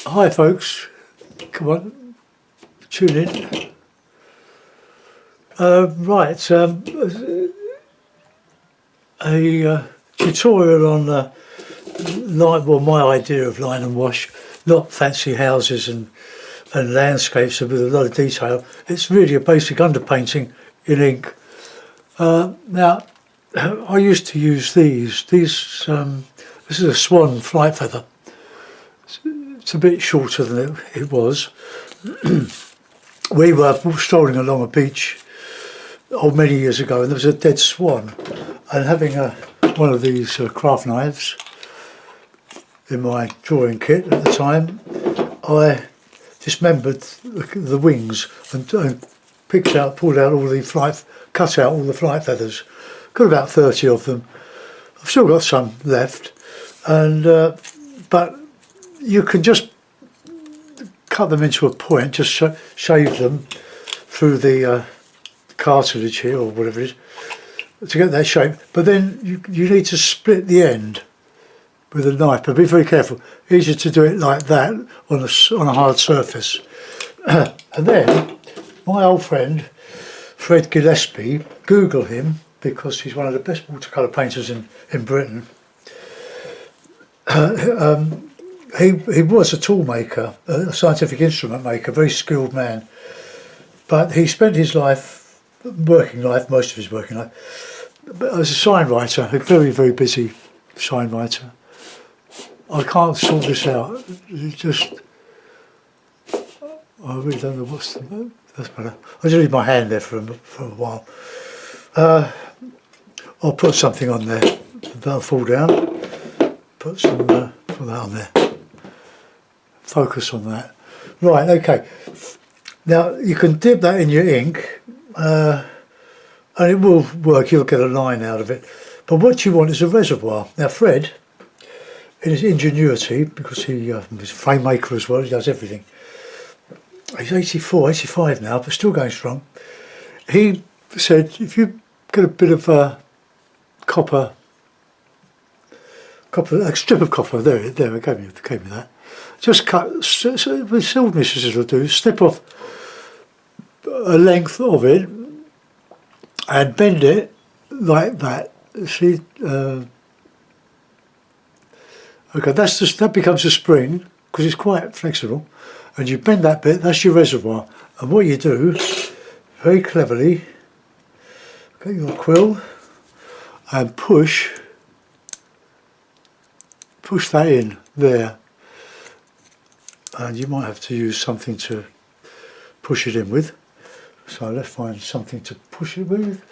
Hi folks, come on, tune in. Right, a tutorial on well, my idea of line and wash, not fancy houses and landscapes with a lot of detail. It's really a basic underpainting in ink. Now, I used to use these. This is a swan flight feather. It's a bit shorter than it was. We were strolling along a beach many years ago, and there was a dead swan. And having one of these craft knives in my drawing kit at the time, I dismembered the wings and pulled out all the cut out all the flight feathers. Got about 30 of them. I've still got some left, and but you can just cut them into a point, just shave them through the cartilage here or whatever it is to get that shape. But then you need to split the end with a knife, but be very careful. Easier to do it like that on a hard surface. And then my old friend Fred Gillespie, Google him because he's one of the best watercolour painters in Britain. He was a tool maker, a scientific instrument maker, very skilled man. But he spent his most of his working life, as a sign writer, a very, very busy sign writer. I can't sort this out. I really don't know that's better. I'll just leave my hand there for a while. I'll put something on there. That'll fall down. Put that on there. Focus on that. Right, okay. Now you can dip that in your ink and it will work, you'll get a line out of it. But what you want is a reservoir. Now Fred, in his ingenuity, because he's a frame maker as well, he does everything. He's 84, 85 now, but still going strong. He said, if you get a bit of a strip of copper, there, I gave me that. Just cut, so with silver mistresses will do, snip off a length of it and bend it like that. See, okay, that becomes a spring because it's quite flexible, and you bend that bit. That's your reservoir. And what you do, very cleverly, get your quill and push that in there. And you might have to use something to push it in with. So let's find something to push it with.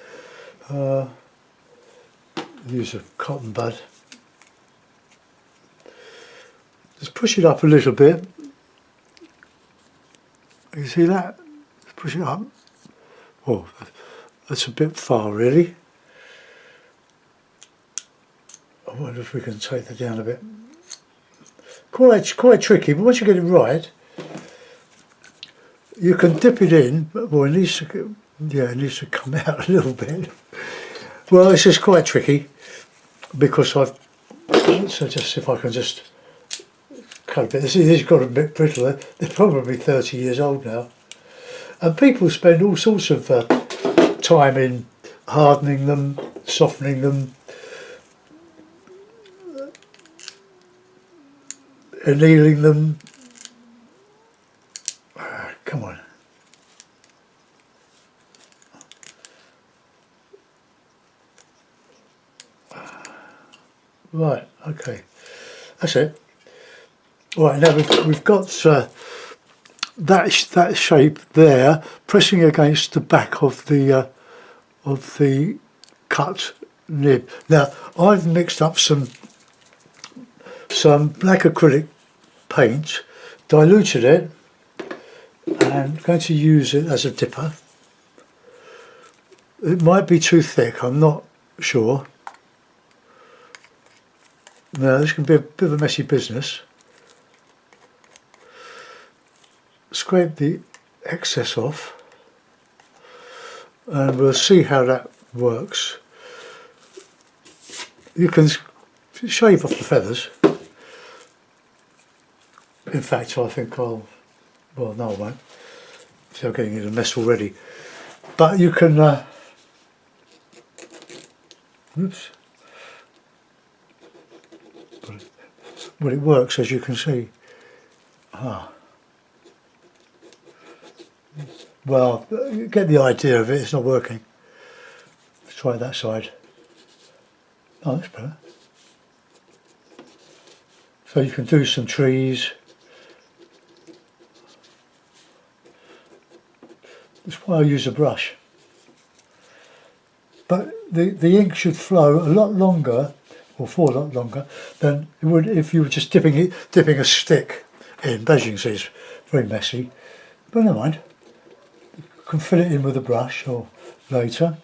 Use a cotton bud. Just push it up a little bit. You see that? Push it up. Oh, that's a bit far really. I wonder if we can take that down a bit. Quite tricky, but once you get it right, you can dip it in. Well, it needs to come out a little bit. Well, this is quite tricky because so just if I can just cut a bit. This has got a bit brittle. They're probably 30 years old now, and people spend all sorts of time in hardening them, softening them, annealing them. Come on. Right, okay, that's it. Right, now we've got that shape there pressing against the back of the cut nib. Now I've mixed up some black acrylic paint, diluted it, and I'm going to use it as a dipper. It might be too thick, I'm not sure. Now this can be a bit of a messy business. Scrape the excess off and we'll see how that works. You can shave off the feathers In fact, I think I'll, well, no I won't. See, I'm getting in a mess already. But you can, oops. Well, it works, as you can see. Well, you get the idea of it, it's not working. Let's try that side. Oh, that's better. So you can do some trees. That's why I use a brush. But the ink should flow a lot longer, or for a lot longer, than it would if you were just dipping a stick in. As you can see, it's very messy. But never mind. You can fill it in with a brush or later.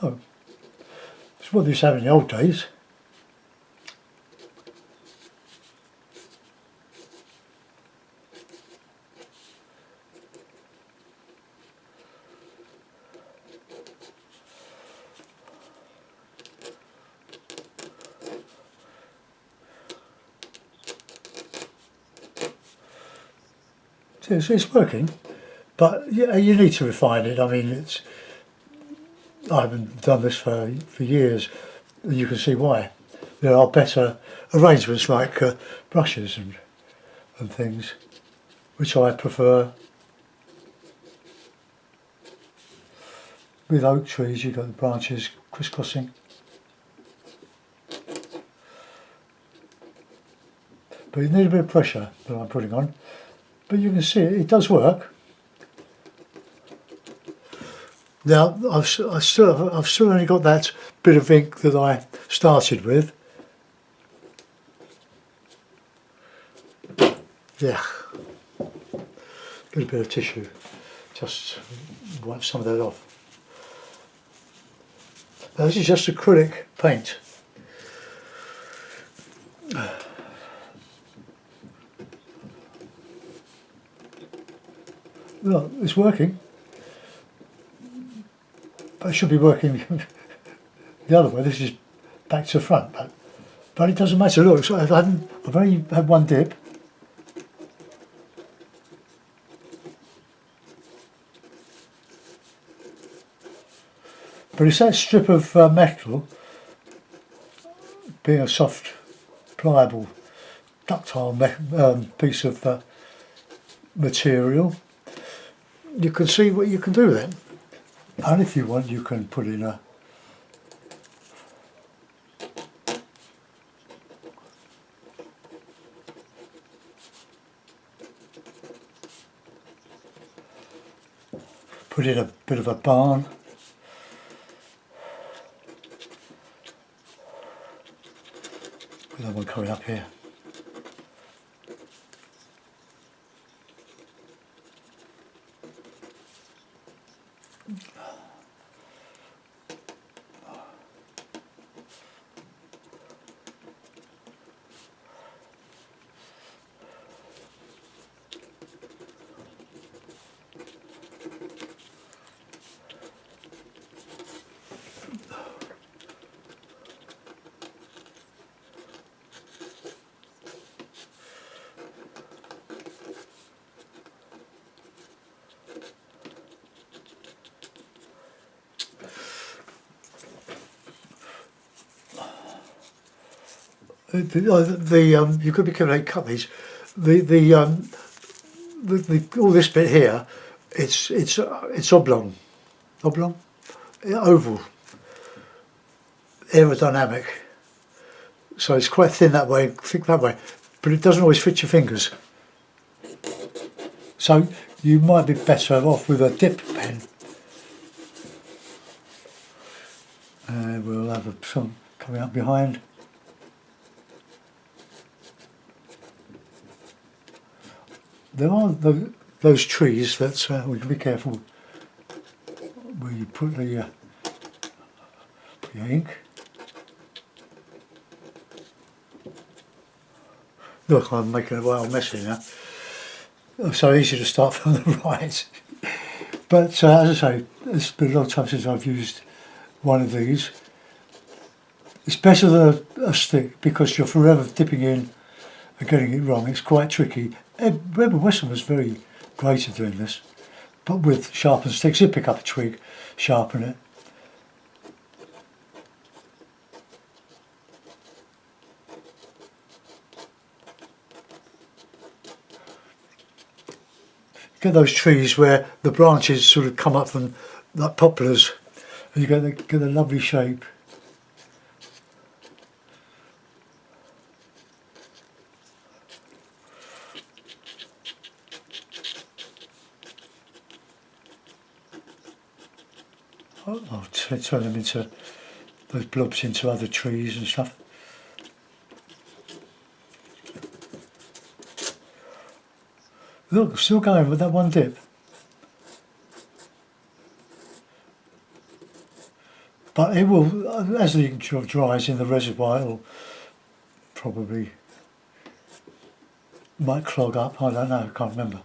Oh, it's what they used to have in the old days. It's working, but yeah, you need to refine it. I mean, I haven't done this for years, and you can see why. There are better arrangements like brushes and things, which I prefer. With oak trees, you've got the branches crisscrossing. But you need a bit of pressure that I'm putting on. But you can see it does work. Now I've still only got that bit of ink that I started with. Yeah, a little bit of tissue, just wipe some of that off. Now this is just acrylic paint. Well, it's working, but it should be working the other way. This is back to front, but it doesn't matter. Look, so I've only had one dip. But it's that strip of metal, being a soft, pliable, ductile piece of material. You can see what you can do then, and if you want you can put in a bit of a barn. Another one coming up here. You could be careful how you cut these. All this bit here, it's oblong, oval, aerodynamic. So it's quite thin that way, thick that way, but it doesn't always fit your fingers. So you might be better off with a dip pen. And we'll have some coming up behind. There are those trees that we can be careful where you put your ink. Look, I'm making a wild mess here now. It's so easy to start from the right. But as I say, it's been a long time since I've used one of these. It's better than a stick because you're forever dipping in getting it wrong. It's quite tricky. Rebel Weston was very great at doing this, but with sharpened sticks. You pick up a twig, sharpen it. Get those trees where the branches sort of come up from like poplars, and you get the lovely shape. I'll turn them into those blobs into other trees and stuff. Look, still going with that one dip. But it will, as the ink dries in the reservoir, it'll probably might clog up. I don't know, I can't remember.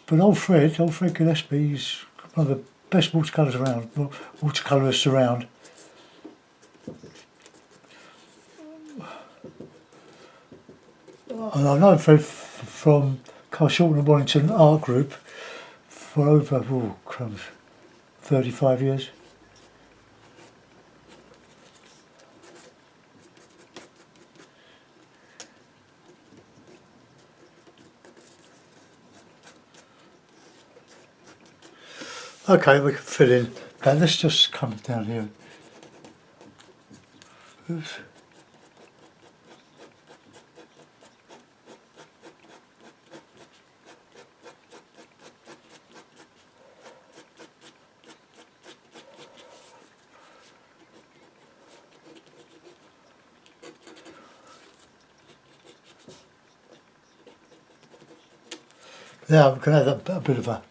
But old Fred Gillespie, he's one of the best watercolorists around. And I've known Fred from Carl Shorten and Wellington Art Group for over, 35 years. Okay, we can fill in. Now let's just come down here. Oops. Now we can have a bit of a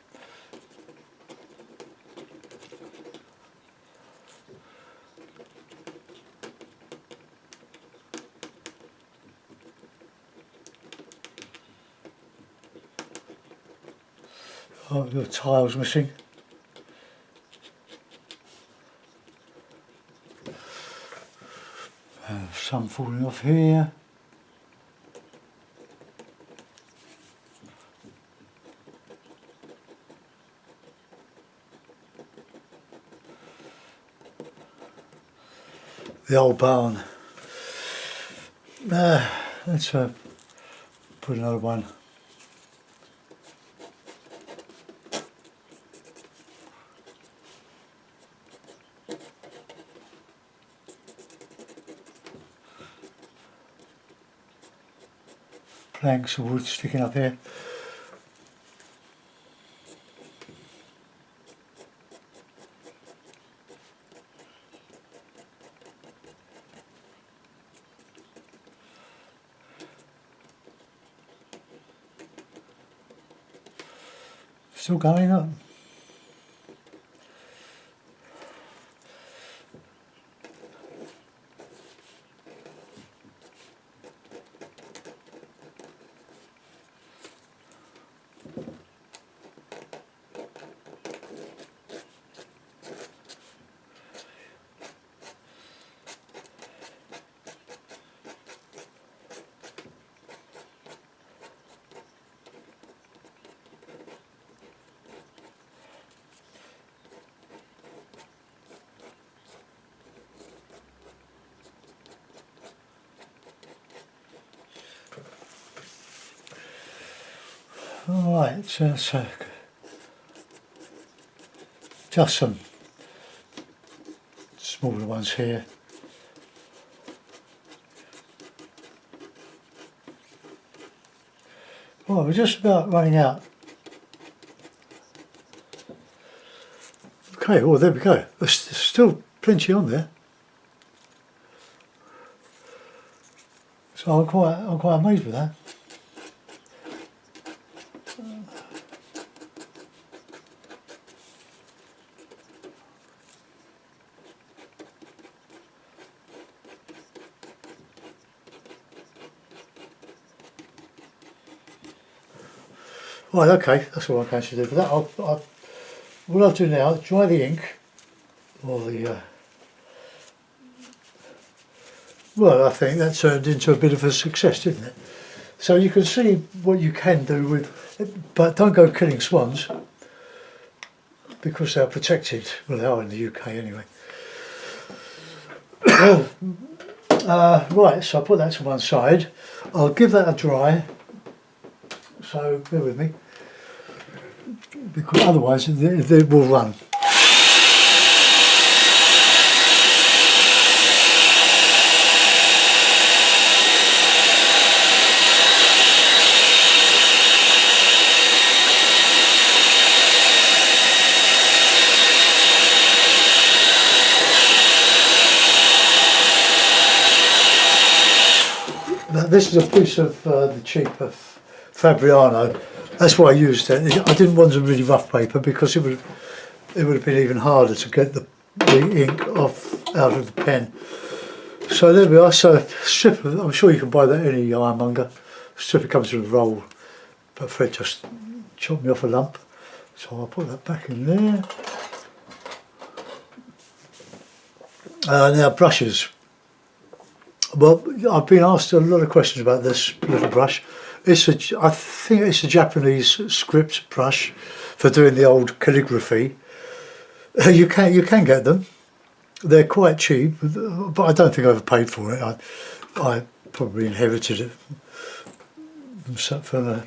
the tiles missing. Some falling off here. The old barn. Let's put another one. Planks of wood sticking up here. Still going up. Alright, so just some smaller ones here. Well, we're just about running out. Okay, well there we go. There's still plenty on there. So I'm quite amazed with that. Right, okay, that's all I'm going to do for that. What I'll do now, dry the ink, or the Well, I think that turned into a bit of a success, didn't it? So you can see what you can do with, but don't go killing swans because they're protected. Well, they are in the UK anyway. Right, so I'll put that to one side. I'll give that a dry. So bear with me, because otherwise they will run. Now, this is a piece of the cheaper Fabriano. That's why I used it. I didn't want a really rough paper because it would have been even harder to get the ink out of the pen. So there we are. So strip, I'm sure you can buy that at any ironmonger. Strip, it comes with a roll, but Fred just chopped me off a lump. So I'll put that back in there. Now brushes. Well, I've been asked a lot of questions about this little brush. I think it's a Japanese script brush for doing the old calligraphy. You can get them. They're quite cheap, but I don't think I ever paid for it. I probably inherited it from somewhere.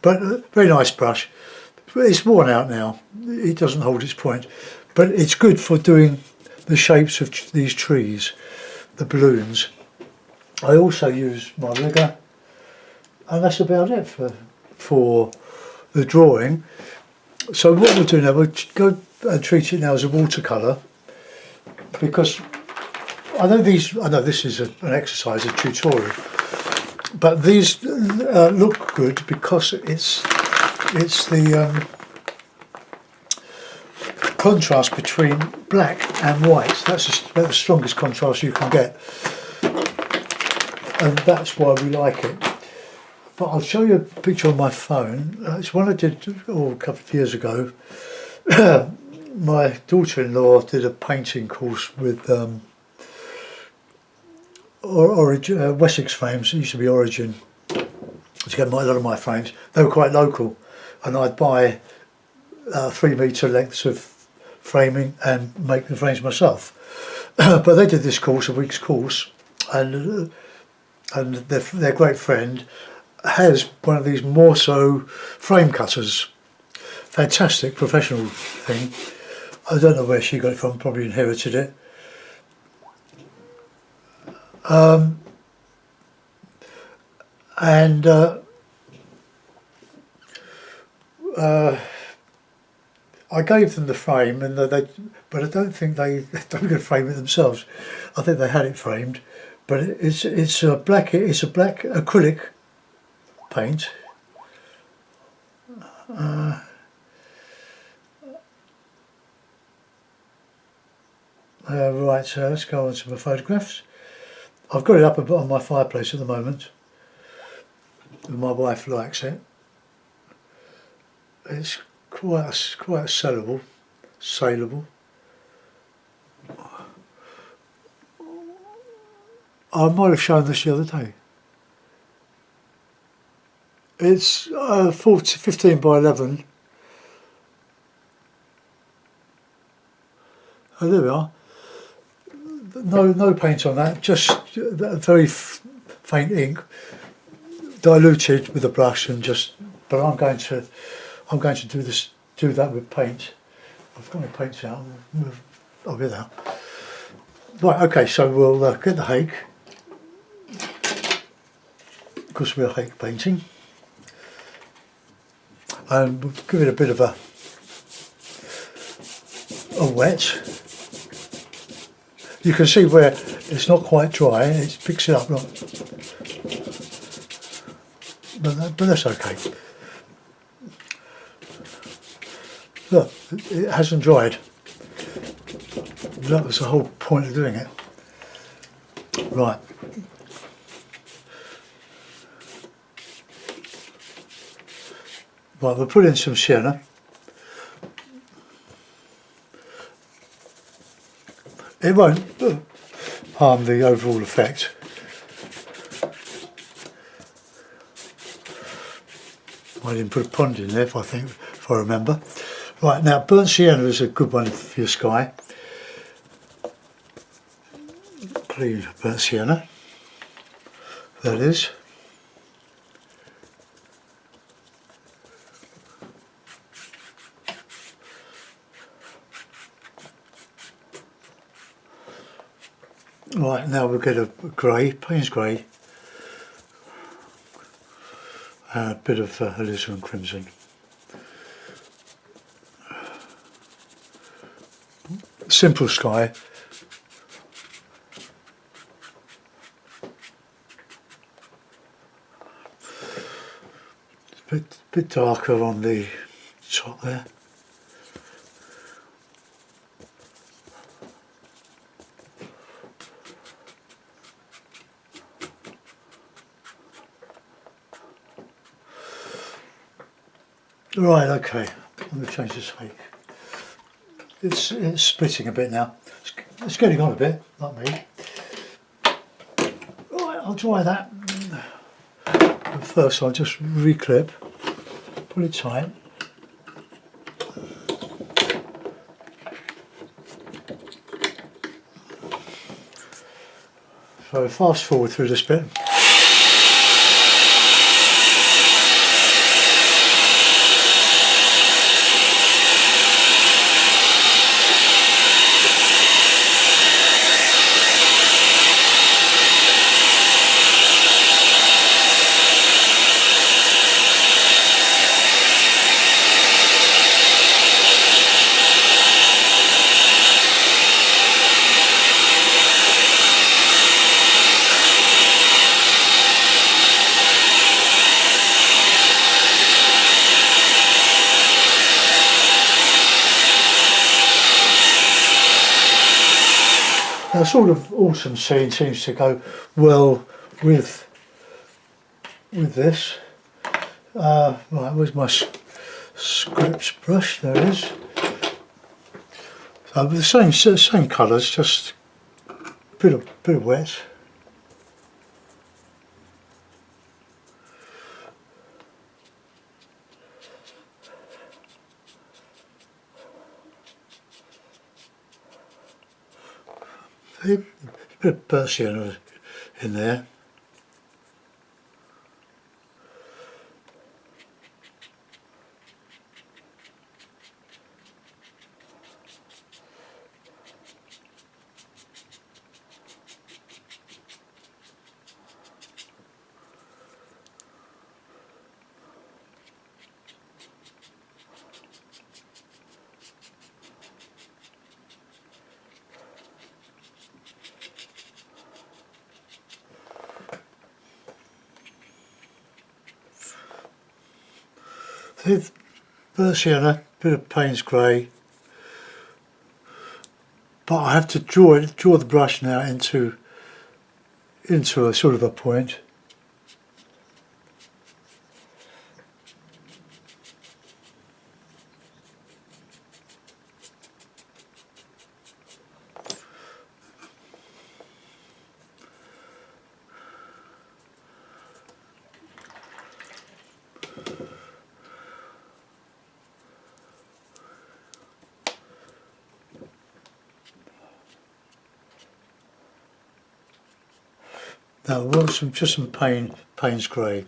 But a very nice brush. It's worn out now. It doesn't hold its point, but it's good for doing the shapes of these trees, the balloons. I also use my rigger, and that's about it for the drawing. So what we'll do now, we'll go and treat it now as a watercolor, because I know this is an exercise, a tutorial, but these look good because it's the contrast between black and white. That's the strongest contrast you can get, and that's why we like it. But I'll show you a picture on my phone. It's one I did a couple of years ago. My daughter-in-law did a painting course with Wessex frames. It used to be Origin, to get a lot of my frames. They were quite local, and I'd buy 3 metre lengths of framing and make the frames myself. But they did this course, a week's course, and their great friend has one of these Morso frame cutters. Fantastic professional thing. I don't know where she got it from, probably inherited it. I gave them the frame, but I don't think they don't frame it themselves. I think they had it framed, but it's a black acrylic paint. Right, so let's go on to my photographs. I've got it up on my fireplace at the moment. My wife likes it. It's quite saleable. I might have shown this the other day. It's 15 by 11. Oh, there we are. No paint on that, just very faint ink, diluted with a brush, and just. But I'm going to do that with paint. I've got my paints out. I'll get out. Right, okay. So we'll get the hake, because we're hake painting, and we'll give it a bit of a wet. You can see where it's not quite dry, it picks it up, look. But that's okay. Look, it hasn't dried. That was the whole point of doing it. Right. Right, we'll put in some sienna. it won't harm the overall effect. I didn't put a pond in there, if I remember. Right, now burnt sienna is a good one for your sky. Clean burnt sienna. There it is. Right, now we'll get a grey, Payne's grey, and a bit of alizarin crimson. Simple sky. It's a bit darker on the top there. Right, okay, I'm going to change the shake. It's splitting a bit now. It's getting on a bit, like me. Right, I'll dry that. But first I'll just reclip, pull it tight. So fast forward through this bit. Now, sort of autumn scene seems to go well with this. Right, where's my scripts brush? There it is. So with the same colours, just a bit of wet. A bit of burnt sienna in there. Burnt sienna, bit of Payne's grey, but I have to draw the brush now into a sort of a point. Now, just some Payne's grey.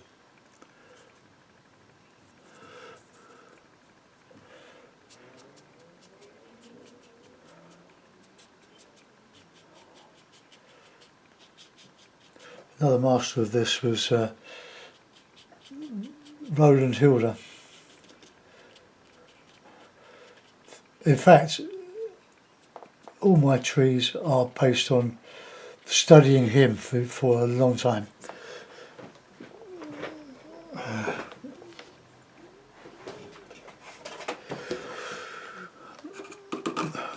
Another master of this was Roland Hilder. In fact, all my trees are based on studying him for a long time.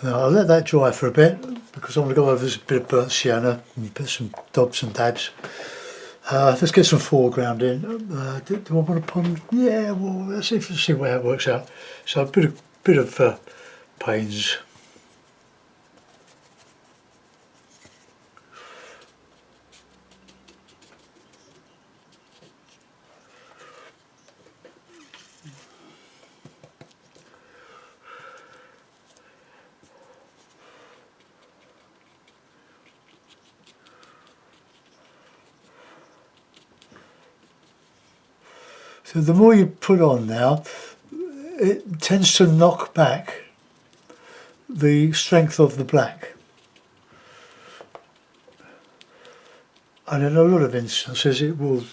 Now I'll let that dry for a bit because I'm going to go over this bit of burnt sienna and put some dobs and dabs. Let's get some foreground in. Do I want a pond? Yeah, well, let's see where it works out. So a bit of Payne's. So the more you put on now, it tends to knock back the strength of the black. And in a lot of instances it will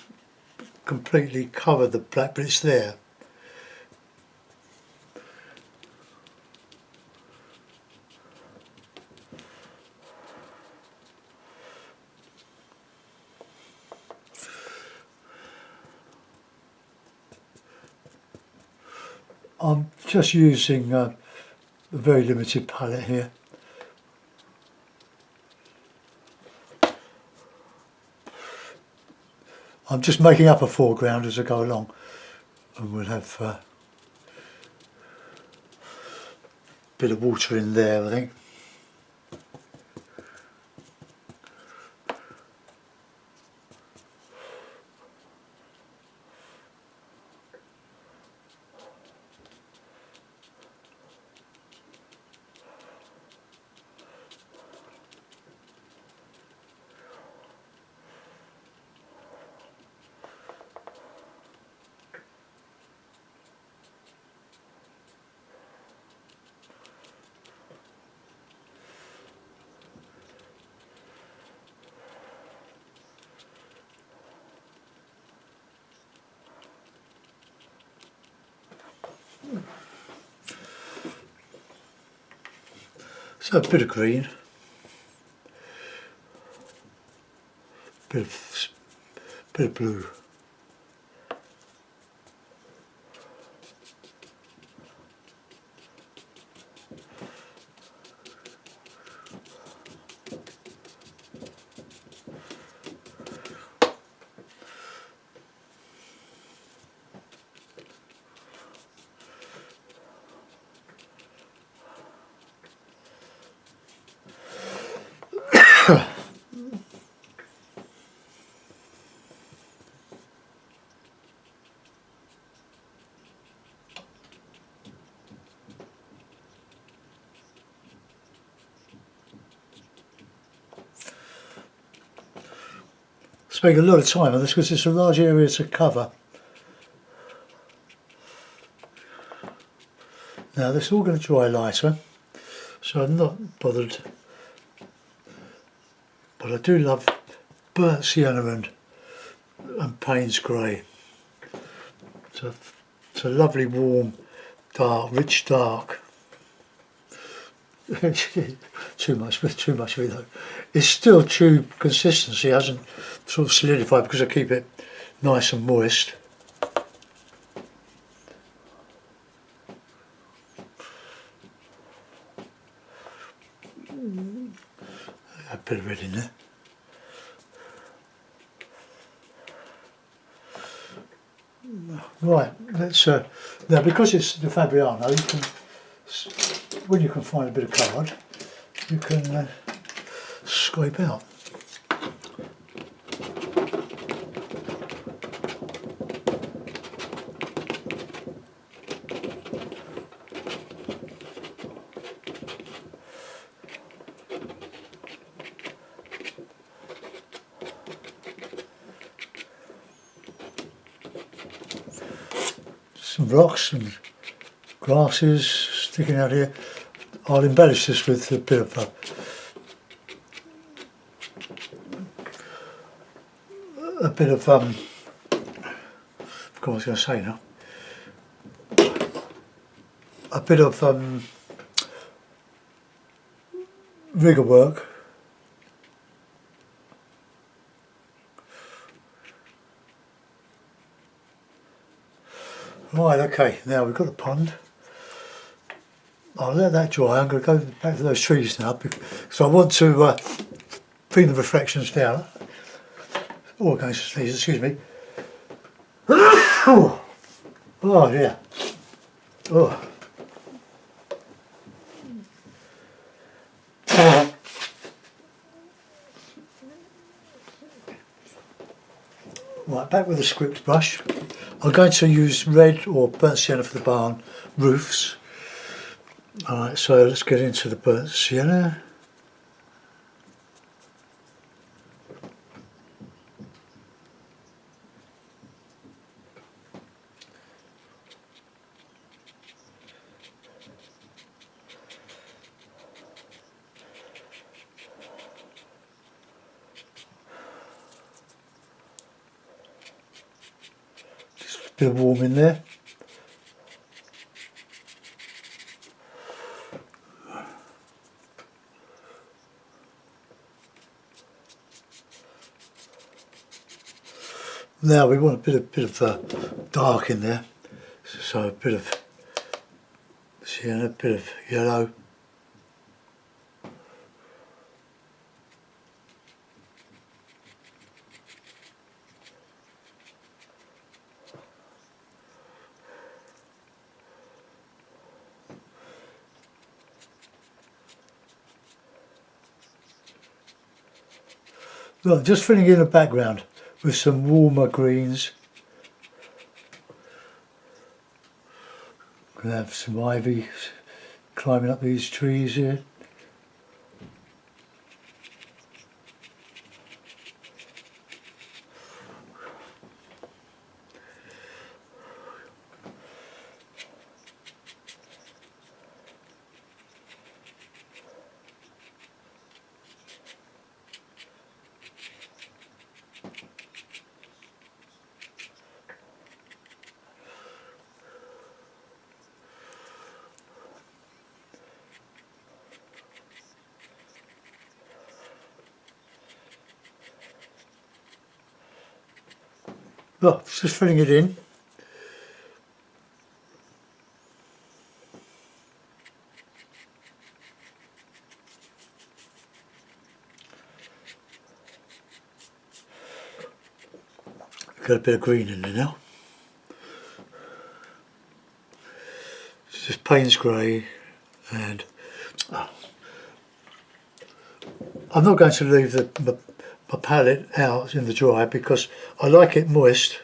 completely cover the black, but it's there. I'm just using a very limited palette here. I'm just making up a foreground as I go along, and we'll have a bit of water in there, I think. So a bit of green, bit of blue. Spend a lot of time on this because it's a large area to cover. Now this is all going to dry lighter, so I'm not bothered, but I do love burnt sienna and Payne's grey. It's a lovely warm, dark, rich dark. too much of it though. It's still tube consistency, hasn't sort of solidified because I keep it nice and moist. A bit of red in there. Right, let's now because it's the Fabriano, you can, when you can find a bit of card, you can scrape out. Some rocks and grasses sticking out here. I'll embellish this with a bit of I forgot what I was going to say now. A bit of rigger work. Right, okay, now we've got the pond. I'll let that dry. I'm going to go back to those trees now because I want to bring the reflections down. Oh, I'm going to sneeze, excuse me. Oh dear. Oh. Right, back with the script brush. I'm going to use red or burnt sienna for the barn roofs. Alright, so let's get into the burnt sienna. bit of warm in there. Now we want a bit of dark in there, so a bit of sienna, a bit of yellow. Look, just filling in the background with some warmer greens. Gonna have some ivy climbing up these trees here. Look, just filling it in. Got a bit of green in there now. It's just Payne's grey, and I'm not going to leave my palette out in the dry because I like it moist.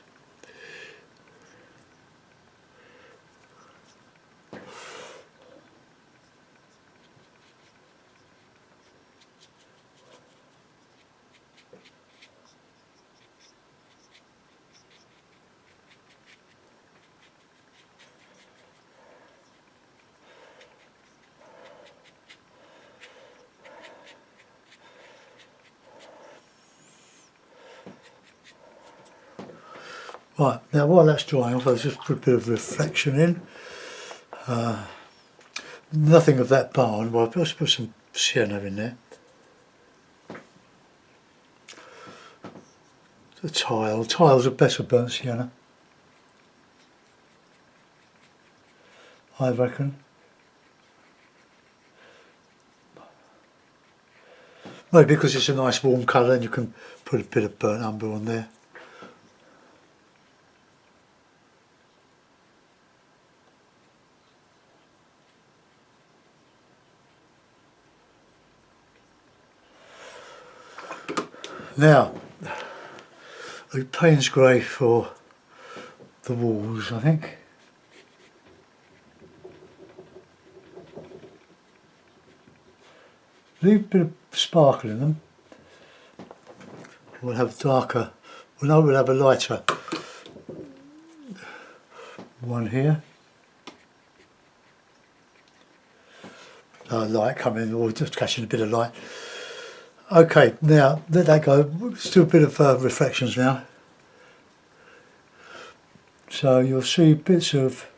Right, now while that's drying off, I'll just put a bit of reflection in. Nothing of that barn, well, I'll just put some sienna in there. The tiles are better burnt sienna, I reckon. Maybe because it's a nice warm colour and you can put a bit of burnt umber on there. Now, a Payne's grey for the walls, I think. Leave a bit of sparkle in them. We'll have darker, well no, we'll have a lighter one here. Light coming, or just catching a bit of light. Okay, now let that go. Let's do a bit of reflections now. So you'll see bits of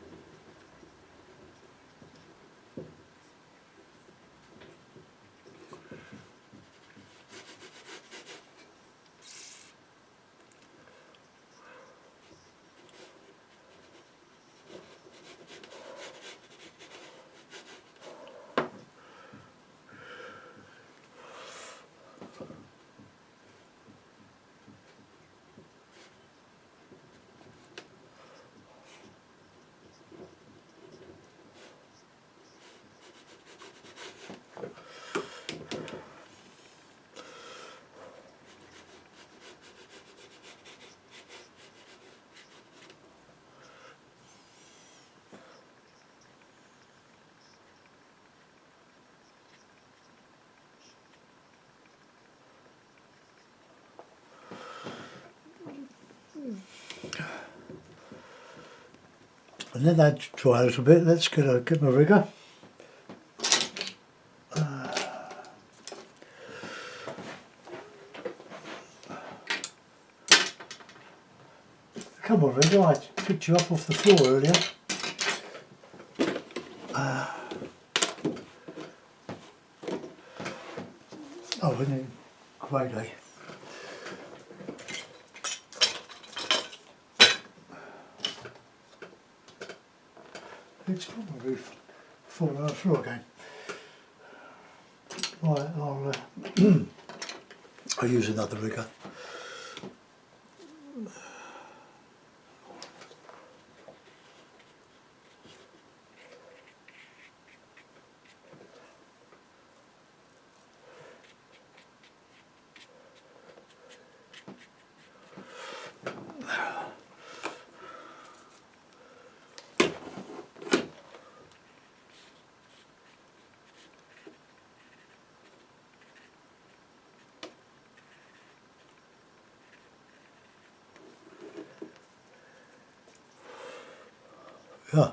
and let that dry a little bit. Let's get my rigger. Come on, Ringo, I picked you up off the floor earlier. Oh, isn't it great, eh? It's probably falling on the floor again. Right, I'll use another rigger. Yeah.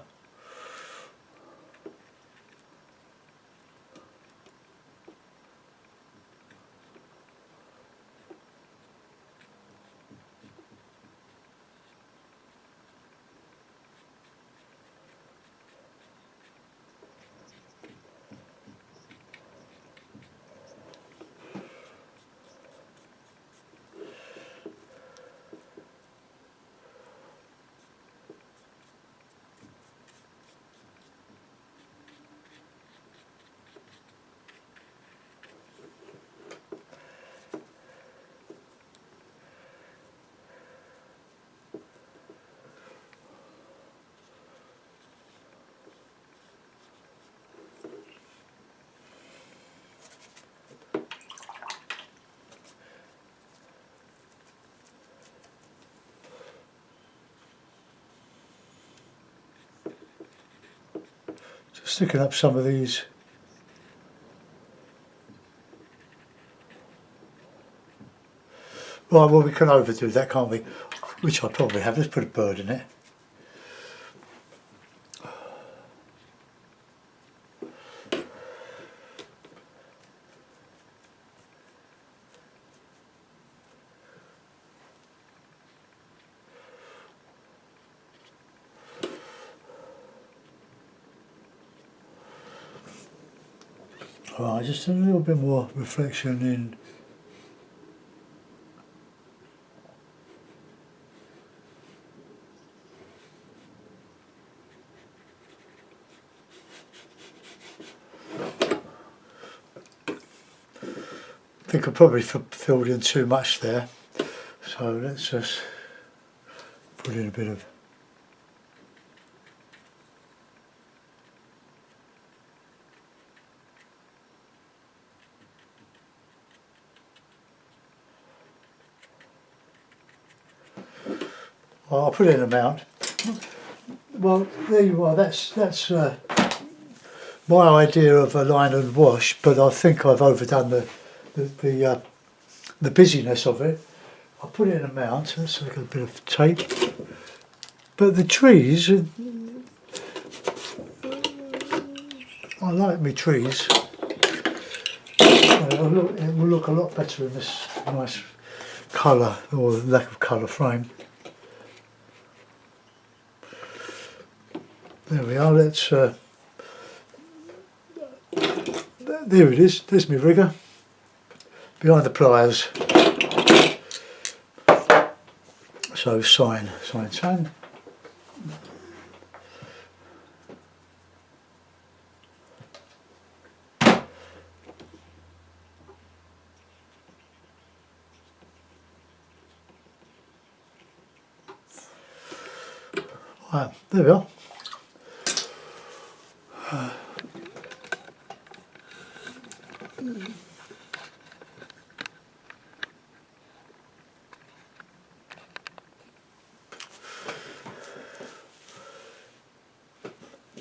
Just sticking up some of these. Right, well, we can overdo that, can't we? Which I probably have. Let's put a bird in it. Right, just a little bit more reflection in. I think I probably filled in too much there, so let's just put in a bit of. Well, I'll put in an amount. Well, there you are. That's my idea of a line and wash, but I think I've overdone the busyness of it. I'll put in an amount. Let's look at a bit of tape. But the trees, I like my trees. It will look a lot better in this nice colour or lack of colour frame. There we are. Let's. There it is. There's my rigger behind the pliers. So sign. Right, there we are.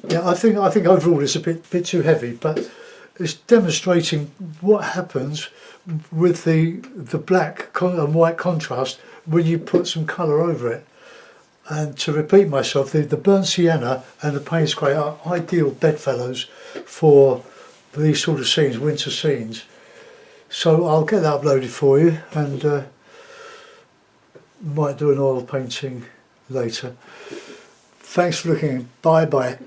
Yeah, I think overall it's a bit too heavy, but it's demonstrating what happens with the black and white contrast when you put some colour over it. And to repeat myself, the burnt sienna and the Payne's grey are ideal bedfellows for these sort of scenes, winter scenes. So I'll get that uploaded for you, and might do an oil painting later. Thanks for looking. Bye bye.